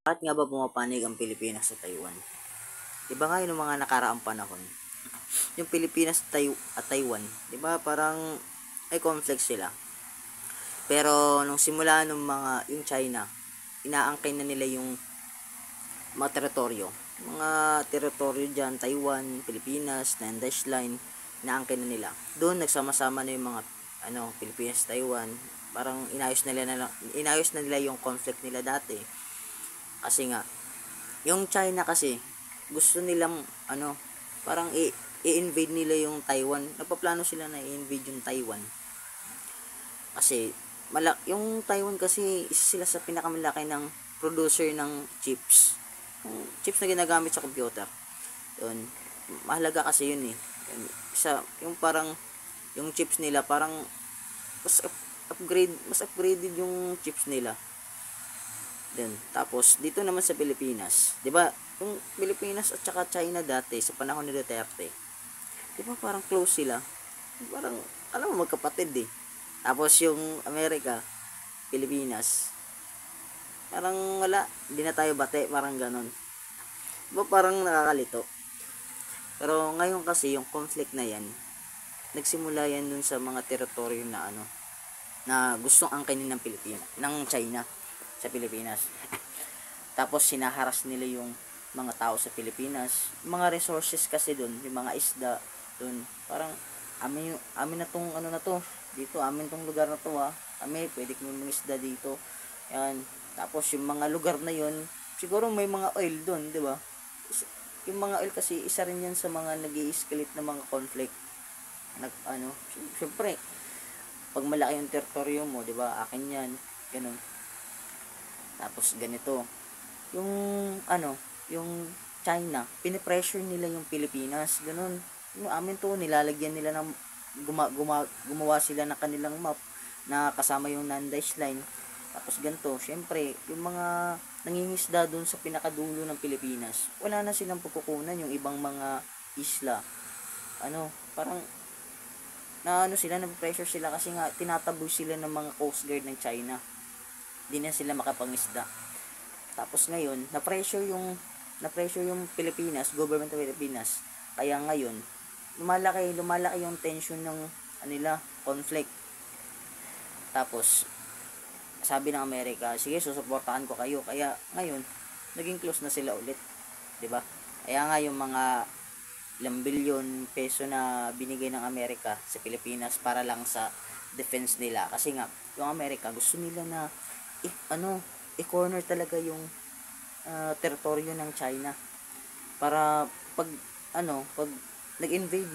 Bakit nga ba pumapanig ang Pilipinas sa Taiwan? Di ba nga yung mga nakaraang panahon, yung Pilipinas at Taiwan, di ba parang ay conflict sila. Pero nung simula nung yung China, inaangkin na nila yung mga teritoryo. Mga teritoryo dyan, Taiwan, Pilipinas, Nandash Line, inaangkin na nila. Doon nagsama-sama na yung mga Pilipinas, Taiwan. Parang inayos na nila yung conflict nila dati. Kasi nga yung China kasi gusto nilang parang i-invade nila yung Taiwan. Nagpaplano sila na i-invade yung Taiwan. Kasi yung Taiwan kasi isa sila sa pinakamalaki ng producer ng chips. Yung chips na ginagamit sa computer. Yun, mahalaga kasi yun eh. Yung parang yung chips nila parang mas upgraded yung chips nila. Then, tapos dito naman sa Pilipinas, 'di ba? Yung Pilipinas at saka China dati sa panahon ni Duterte, 'di ba parang close sila? Parang alam mo magkapatid eh. Tapos yung Amerika, Pilipinas, parang wala, hindi na tayo bate, parang ganon. 'Di ba parang nakakalito? Pero ngayon kasi yung conflict na 'yan, nagsimula yan dun sa mga teritoryo na gustong angkinin ng Pilipinas, ng China sa Pilipinas. Tapos sinaharas nila yung mga tao sa Pilipinas. Mga resources kasi doon, yung mga isda doon, parang amin na tong na to. Dito amin tong lugar na to ha. Kami pwede kami mangisda dito. Yan. Tapos yung mga lugar na yon, siguro may mga oil doon, 'di ba? Yung mga oil kasi isa rin yan sa mga nag-i-escalate na mga conflict. Syempre, pag malaki yung teritoryo mo, 'di ba? Akin 'yan. Ganun. Tapos ganito, yung yung China, pinipressure nila yung Pilipinas, ganun. Yung amin to, nilalagyan nila ng gumawa sila ng kanilang map na kasama yung Nandash Line. Tapos ganito, syempre, yung mga nangingisda doon sa pinakadulo ng Pilipinas, wala na silang pagkukunan yung ibang mga isla. Parang sila, na-pressure sila kasi nga tinataboy sila ng mga coast guard ng China. Di na sila makapangisda. Tapos ngayon, na-pressure yung Pilipinas, government ng Pilipinas. Kaya ngayon, lumalaki yung tension ng conflict. Tapos sabi ng Amerika, sige, susuportahan ko kayo. Kaya ngayon, naging close na sila ulit, 'di ba? Kaya nga yung mga ilang bilyon peso na binigay ng Amerika sa Pilipinas para lang sa defense nila. Kasi nga, yung Amerika gusto nila na i-corner talaga yung teritoryo ng China para pag nag-invade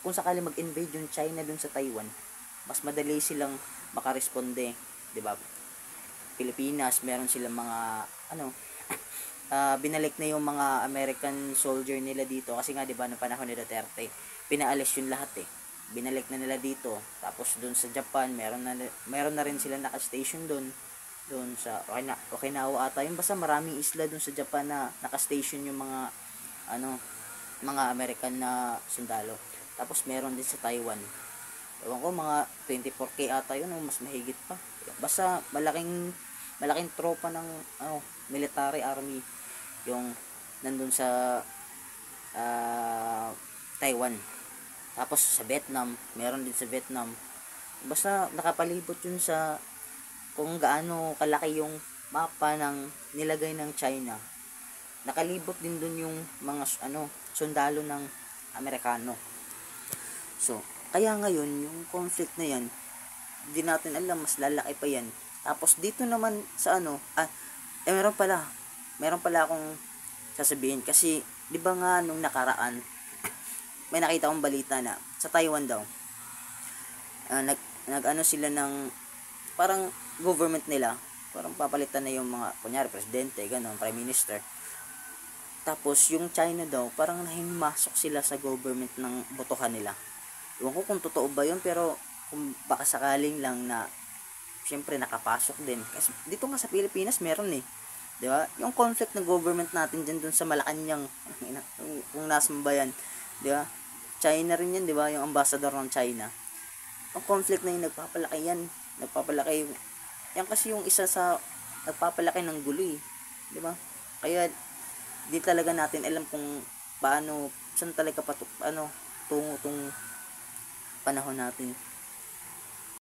kung sakali mag-invade yung China dun sa Taiwan, mas madali silang makaresponde, 'di ba? Pilipinas, meron silang mga binalik na yung mga American soldier nila dito kasi nga 'di ba, noong panahon ni Duterte, pinaalis yung lahat eh. Binalik na nila dito. Tapos doon sa Japan, meron na rin sila naka-station doon sa Okinawa ata. Yung basta maraming isla doon sa Japan na naka-station yung mga American na sundalo. Tapos meron din sa Taiwan. Ewan ko, mga 24K ata yun, mas mahigit pa. Basta malaking tropa ng military army yung nandun sa Taiwan. Tapos sa Vietnam, meron din sa Vietnam. Basta nakapalibot yun sa kung gaano kalaki yung mapa ng nilagay ng China. Nakalibot din dun yung mga sundalo ng Amerikano. So, kaya ngayon yung conflict na yan, hindi natin alam, mas lalaki pa yan. Tapos dito naman sa meron pala akong sasabihin kasi 'di ba nga nung nakaraan may nakita akong balita na sa Taiwan daw sila ng parang government nila, parang papalitan na yung mga kunyari presidente, ganun, prime minister. Tapos yung China daw parang nahimasok sila sa government ng botohan nila. Ewan ko kung totoo ba yun, pero kung baka sakaling lang na syempre nakapasok din. Kasi dito nga sa Pilipinas meron eh. 'Di ba? Yung conflict ng government natin diyan dun sa Malacanang, kung nasa bayan, 'di ba? China rin 'yan, 'di ba? Yung ambassador ng China. Ang conflict na yun, nagpapalaki yan kasi yung isa sa nagpapalaki ng gulo eh. 'di ba? Kaya di talaga natin alam kung paano, saan talaga tungo tong panahon natin.